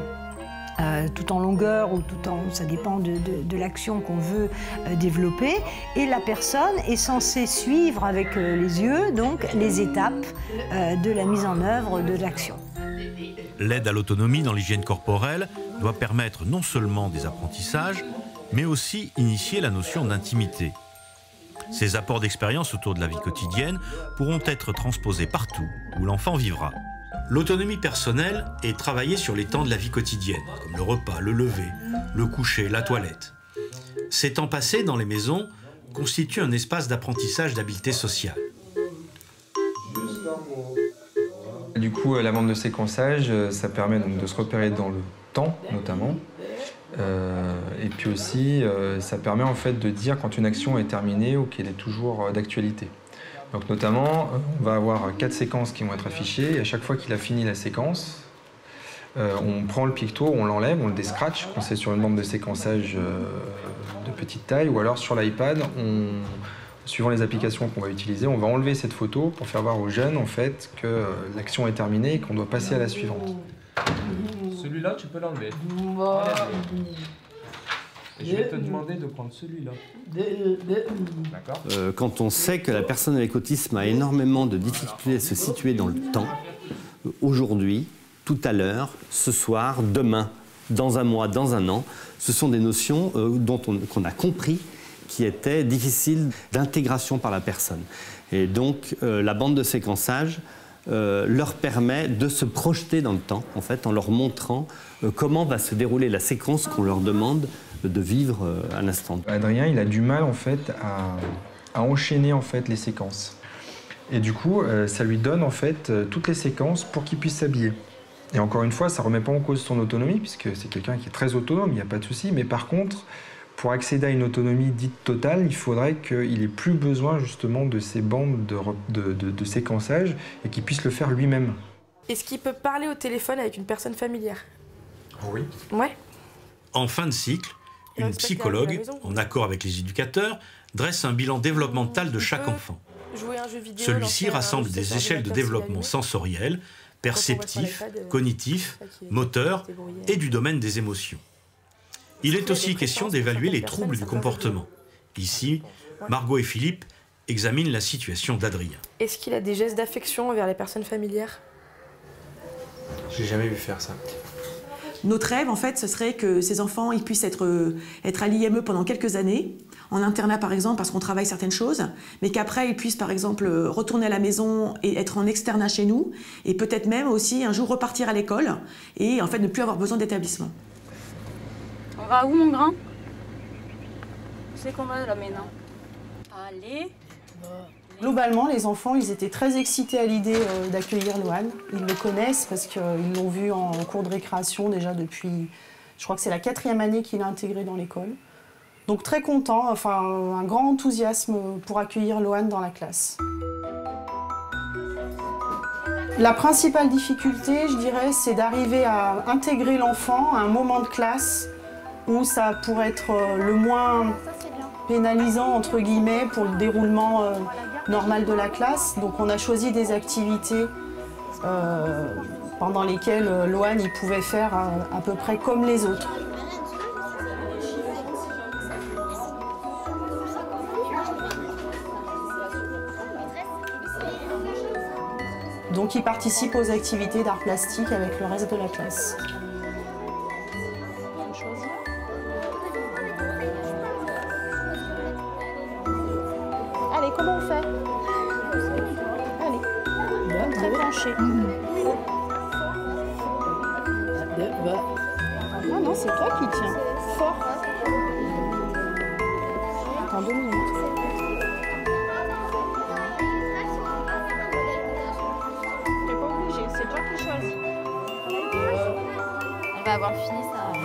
tout en longueur ou tout en... ça dépend de l'action qu'on veut développer. Et la personne est censée suivre avec les yeux donc, les étapes de la mise en œuvre de l'action. L'aide à l'autonomie dans l'hygiène corporelle doit permettre non seulement des apprentissages, mais aussi initier la notion d'intimité. Ces apports d'expérience autour de la vie quotidienne pourront être transposés partout où l'enfant vivra. L'autonomie personnelle est travaillée sur les temps de la vie quotidienne, comme le repas, le lever, le coucher, la toilette. Ces temps passés dans les maisons constituent un espace d'apprentissage d'habileté sociale. Du coup, la bande de séquençage, ça permet donc de se repérer dans le temps, notamment. Et puis aussi, ça permet en fait de dire quand une action est terminée ou qu'elle est toujours d'actualité. Donc notamment, on va avoir 4 séquences qui vont être affichées et à chaque fois qu'il a fini la séquence, on prend le picto, on l'enlève, on le descratch quand c'est sur une bande de séquençage de petite taille ou alors sur l'iPad, suivant les applications qu'on va utiliser, on va enlever cette photo pour faire voir aux jeunes en fait que l'action est terminée et qu'on doit passer à la suivante. Celui-là, tu peux l'enlever. Je vais te demander de prendre celui-là. D'accord. Quand on sait que la personne avec autisme a énormément de difficultés à se situer dans le temps, aujourd'hui, tout à l'heure, ce soir, demain, dans un mois, dans un an, ce sont des notions qu'on a compris qui étaient difficiles d'intégration par la personne. Et donc, la bande de séquençage leur permet de se projeter dans le temps, en fait, en leur montrant comment va se dérouler la séquence qu'on leur demande de vivre à l'instant. Adrien, il a du mal en fait à enchaîner en fait les séquences. Et du coup, ça lui donne en fait toutes les séquences pour qu'il puisse s'habiller. Et encore une fois, ça ne remet pas en cause son autonomie, puisque c'est quelqu'un qui est très autonome, il n'y a pas de souci. Mais par contre, pour accéder à une autonomie dite totale, il faudrait qu'il ait plus besoin justement de ces bandes de séquençage et qu'il puisse le faire lui-même. Est-ce qu'il peut parler au téléphone avec une personne familière? Oui. Ouais. En fin de cycle, une psychologue, en accord avec les éducateurs, dresse un bilan développemental de chaque enfant. Celui-ci rassemble des échelles de développement sensoriel, perceptif, cognitif, moteur et du domaine des émotions. Il est aussi question d'évaluer les troubles du comportement. Ici, Margot et Philippe examinent la situation d'Adrien. Est-ce qu'il a des gestes d'affection envers les personnes familières? Je l'ai jamais vu faire ça. Notre rêve, en fait, ce serait que ces enfants ils puissent être à l'IME pendant quelques années, en internat par exemple, parce qu'on travaille certaines choses, mais qu'après ils puissent par exemple retourner à la maison et être en externat chez nous, et peut-être même aussi un jour repartir à l'école, et en fait ne plus avoir besoin d'établissement. On va où mon grand? C'est qu'on va là maintenant. Allez. Globalement, les enfants, ils étaient très excités à l'idée d'accueillir Loan. Ils le connaissent parce qu'ils l'ont vu en cours de récréation déjà depuis, je crois que c'est la 4e année qu'il a intégré dans l'école. Donc très content, enfin un grand enthousiasme pour accueillir Loan dans la classe. La principale difficulté, je dirais, c'est d'arriver à intégrer l'enfant à un moment de classe où ça pourrait être le moins pénalisant, entre guillemets, pour le déroulement normal de la classe. Donc on a choisi des activités pendant lesquelles Loan il pouvait faire à peu près comme les autres. Donc il participe aux activités d'art plastique avec le reste de la classe. Allez, comment on fait? Allez, très penché. Ah non, c'est toi qui tiens. Fort. Attends 2 minutes. T'es pas obligé, c'est toi va avoir fini sa planche.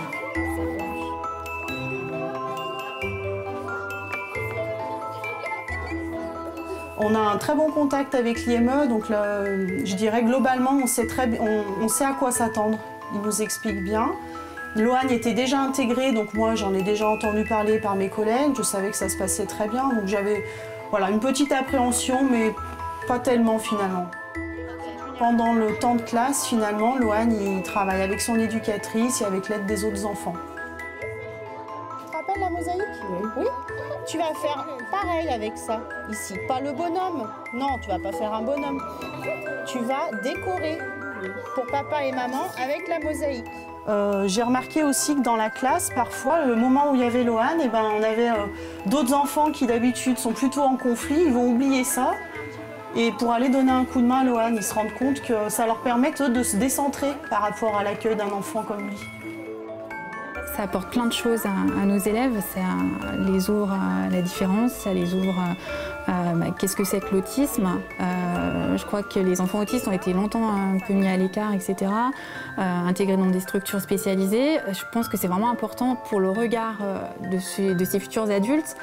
On a un très bon contact avec l'IME, donc là, je dirais globalement, on sait à quoi s'attendre. Il nous explique bien. Loane était déjà intégrée, donc moi j'en ai déjà entendu parler par mes collègues, je savais que ça se passait très bien, donc j'avais voilà, une petite appréhension, mais pas tellement finalement. Pendant le temps de classe, finalement, Loane il travaille avec son éducatrice et avec l'aide des autres enfants. Tu te rappelles la mosaïque? Oui. Tu vas faire pareil avec ça, ici. Pas le bonhomme. Non, tu vas pas faire un bonhomme. Tu vas décorer pour papa et maman avec la mosaïque. J'ai remarqué aussi que dans la classe, parfois, le moment où il y avait Loane, eh ben, on avait d'autres enfants qui d'habitude sont plutôt en conflit, ils vont oublier ça. Et pour aller donner un coup de main à Loane, ils se rendent compte que ça leur permet de se décentrer par rapport à l'accueil d'un enfant comme lui. Ça apporte plein de choses à nos élèves, ça les ouvre à la différence, ça les ouvre qu'est-ce que c'est que l'autisme. Je crois que les enfants autistes ont été longtemps un peu mis à l'écart, etc., intégrés dans des structures spécialisées. Je pense que c'est vraiment important pour le regard de ces futurs adultes,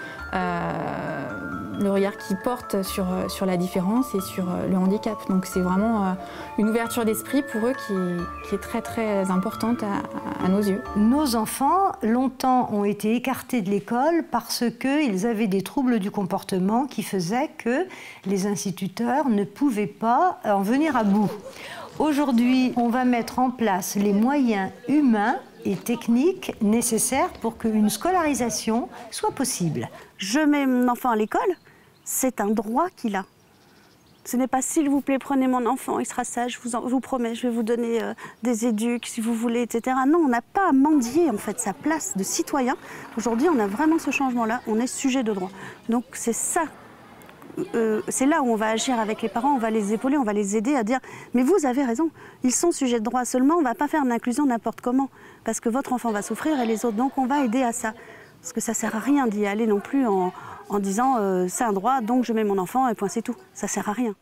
le regard qu'ils portent sur la différence et sur le handicap. Donc c'est vraiment une ouverture d'esprit pour eux qui est très très importante à nos yeux. Nos enfants, longtemps, ont été écartés de l'école parce qu'ils avaient des troubles du comportement qui faisaient que les instituteurs ne pouvaient pas en venir à bout. Aujourd'hui, on va mettre en place les moyens humains et techniques nécessaires pour qu'une scolarisation soit possible. Je mets mon enfant à l'école, c'est un droit qu'il a. Ce n'est pas « s'il vous plaît, prenez mon enfant, il sera sage, je vous promets, je vais vous donner des éduques si vous voulez, etc. » Non, on n'a pas à mendier en fait sa place de citoyen. Aujourd'hui, on a vraiment ce changement-là, on est sujet de droit. Donc c'est ça, c'est là où on va agir avec les parents, on va les épauler, on va les aider à dire « mais vous avez raison, ils sont sujets de droit seulement, on ne va pas faire une inclusion n'importe comment, parce que votre enfant va souffrir et les autres, donc on va aider à ça. » Parce que ça ne sert à rien d'y aller non plus en disant c'est un droit, donc je mets mon enfant et point, c'est tout. Ça ne sert à rien.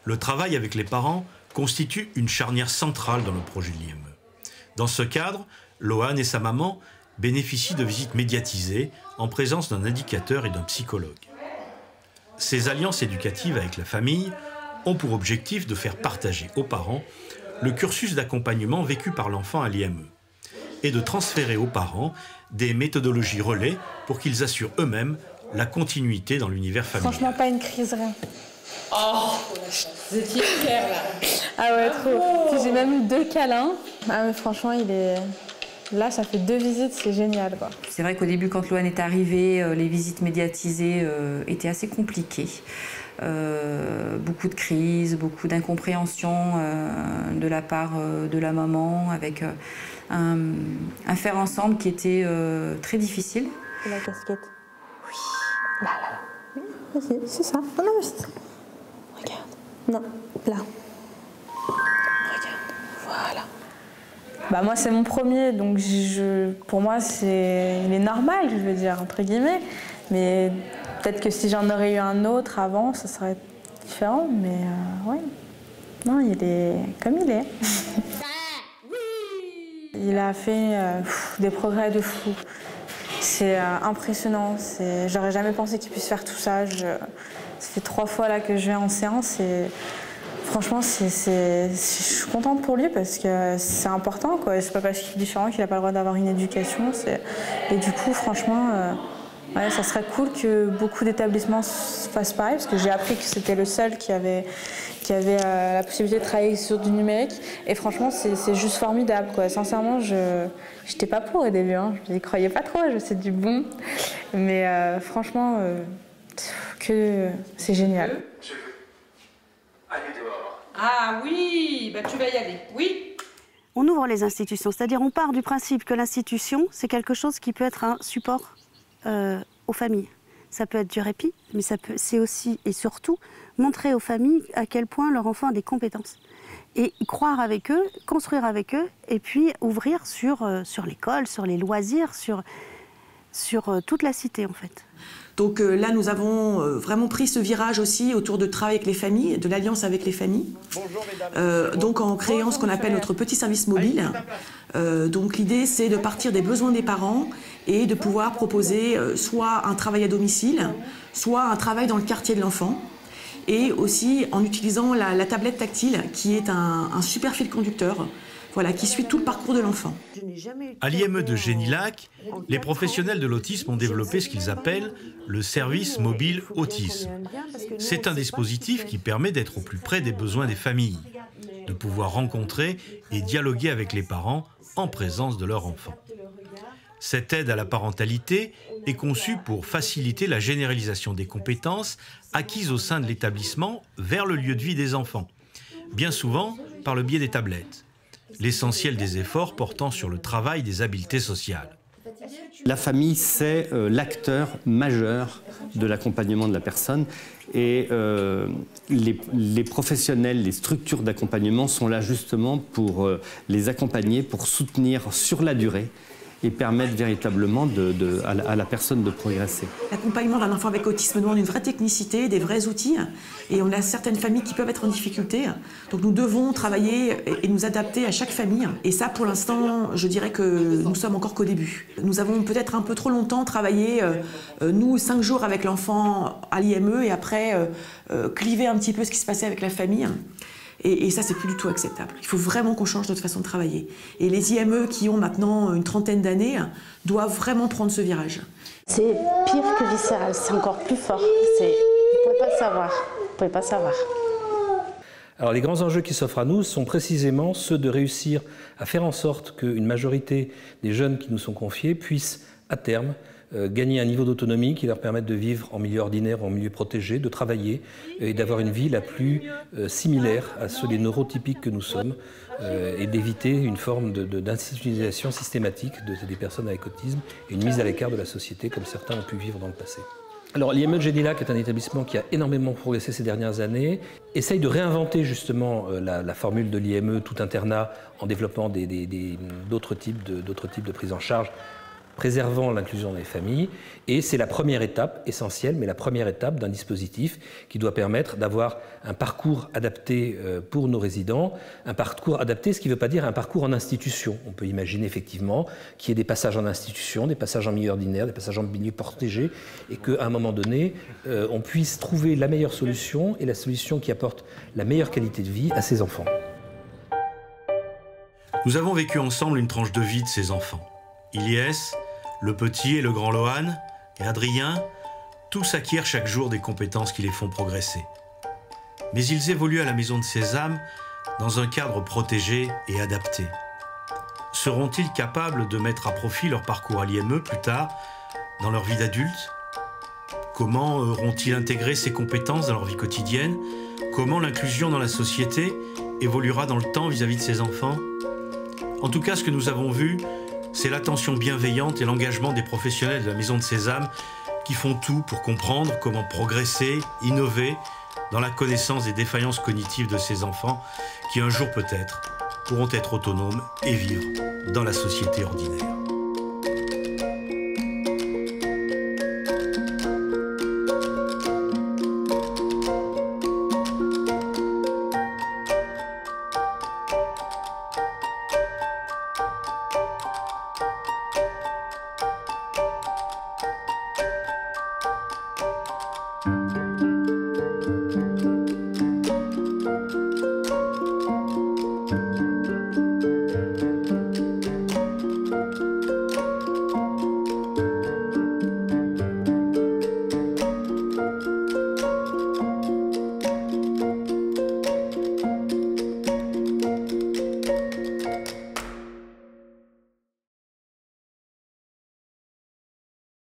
Le travail avec les parents constitue une charnière centrale dans le projet de l'IME. Dans ce cadre, Loane et sa maman bénéficient de visites médiatisées en présence d'un éducateur et d'un psychologue. Ces alliances éducatives avec la famille ont pour objectif de faire partager aux parents le cursus d'accompagnement vécu par l'enfant à l'IME et de transférer aux parents des méthodologies relais pour qu'ils assurent eux-mêmes la continuité dans l'univers familial. Franchement, pas une crise, rien. Oh, vous étiez fière là. Ah ouais, trop. J'ai même eu 2 câlins. Ah mais franchement, il est... Là, ça fait 2 visites, c'est génial, quoi. C'est vrai qu'au début, quand Loane est arrivée, les visites médiatisées étaient assez compliquées. Beaucoup de crises, beaucoup d'incompréhension de la part de la maman, avec un faire ensemble qui était très difficile. Et la casquette. Oui. Là. Oui, vas-y, c'est ça. Non, non, mais c'est ça. Regarde. Non, là. Regarde. Voilà. Bah moi, c'est mon premier, donc pour moi, il est normal, je veux dire, entre guillemets. Mais peut-être que si j'en aurais eu un autre avant, ça serait différent. Mais ouais. Non, il est comme il est. Il a fait des progrès de fou. C'est impressionnant. J'aurais jamais pensé qu'il puisse faire tout ça. Ça fait 3 fois là que je vais en séance et franchement, je suis contente pour lui parce que c'est important, quoi. C'est pas parce qu'il est différent qu'il n'a pas le droit d'avoir une éducation. Et du coup, franchement, ouais, ça serait cool que beaucoup d'établissements fassent pareil parce que j'ai appris que c'était le seul qui avait la possibilité de travailler sur du numérique. Et franchement, c'est juste formidable, quoi. Sincèrement, je n'étais pas pour au début. Hein. Je n'y croyais pas trop, je sais du bon. Mais franchement, c'est génial. Allez dehors. Ah oui, bah tu vas y aller, oui. On ouvre les institutions, c'est-à-dire on part du principe que l'institution, c'est quelque chose qui peut être un support aux familles. Ça peut être du répit, mais c'est aussi et surtout montrer aux familles à quel point leur enfant a des compétences. Et croire avec eux, construire avec eux, et puis ouvrir sur l'école, sur les loisirs, sur toute la cité en fait. Donc là, nous avons vraiment pris ce virage aussi autour de travail avec les familles, de l'alliance avec les familles. Donc en créant ce qu'on appelle notre petit service mobile. Donc l'idée, c'est de partir des besoins des parents et de pouvoir proposer soit un travail à domicile, soit un travail dans le quartier de l'enfant. Et aussi en utilisant la tablette tactile, qui est un super fil conducteur, voilà, qui suit tout le parcours de l'enfant. À l'IME de Génilac, les professionnels de l'autisme ont développé ce qu'ils appellent le service mobile autisme. C'est un dispositif qui permet d'être au plus près des besoins des familles, de pouvoir rencontrer et dialoguer avec les parents en présence de leur enfant. Cette aide à la parentalité est conçue pour faciliter la généralisation des compétences acquises au sein de l'établissement vers le lieu de vie des enfants, bien souvent par le biais des tablettes. L'essentiel des efforts portant sur le travail des habiletés sociales. La famille, c'est l'acteur majeur de l'accompagnement de la personne et les professionnels, les structures d'accompagnement sont là justement pour les accompagner, pour soutenir sur la durée et permettre véritablement à la personne de progresser. L'accompagnement d'un enfant avec autisme demande une vraie technicité, des vrais outils, et on a certaines familles qui peuvent être en difficulté. Donc nous devons travailler et nous adapter à chaque famille. Et ça, pour l'instant, je dirais que nous sommes encore qu'au début. Nous avons peut-être un peu trop longtemps travaillé, nous, 5 jours avec l'enfant à l'IME, et après cliver un petit peu ce qui se passait avec la famille. Et ça, c'est plus du tout acceptable. Il faut vraiment qu'on change notre façon de travailler. Et les IME qui ont maintenant une trentaine d'années doivent vraiment prendre ce virage. C'est pire que viscéral, c'est encore plus fort. Vous ne pouvez pas savoir. Vous pouvez pas savoir. Alors les grands enjeux qui s'offrent à nous sont précisément ceux de réussir à faire en sorte qu'une majorité des jeunes qui nous sont confiés puissent, à terme, gagner un niveau d'autonomie qui leur permette de vivre en milieu ordinaire, en milieu protégé, de travailler et d'avoir une vie la plus similaire à ceux des neurotypiques que nous sommes et d'éviter une forme d'institutionnalisation systématique des personnes avec autisme et une mise à l'écart de la société comme certains ont pu vivre dans le passé. Alors l'IME de Génilac est un établissement qui a énormément progressé ces dernières années, essaye de réinventer justement la formule de l'IME tout internat en développant d'autres types de prise en charge, préservant l'inclusion des familles, et c'est la première étape essentielle, mais la première étape d'un dispositif qui doit permettre d'avoir un parcours adapté pour nos résidents, un parcours adapté, ce qui ne veut pas dire un parcours en institution. On peut imaginer effectivement qu'il y ait des passages en institution, des passages en milieu ordinaire, des passages en milieu protégé, et qu'à un moment donné, on puisse trouver la meilleure solution, et la solution qui apporte la meilleure qualité de vie à ces enfants. Nous avons vécu ensemble une tranche de vie de ces enfants. Ilyes, le petit et le grand Lohan, et Adrien, tous acquièrent chaque jour des compétences qui les font progresser. Mais ils évoluent à la Maison de Sésame dans un cadre protégé et adapté. Seront-ils capables de mettre à profit leur parcours à l'IME plus tard, dans leur vie d'adulte? Comment auront-ils intégré ces compétences dans leur vie quotidienne? Comment l'inclusion dans la société évoluera dans le temps vis-à-vis de ces enfants? En tout cas, ce que nous avons vu, c'est l'attention bienveillante et l'engagement des professionnels de la Maison de Sésame qui font tout pour comprendre comment progresser, innover dans la connaissance des défaillances cognitives de ces enfants qui un jour peut-être pourront être autonomes et vivre dans la société ordinaire.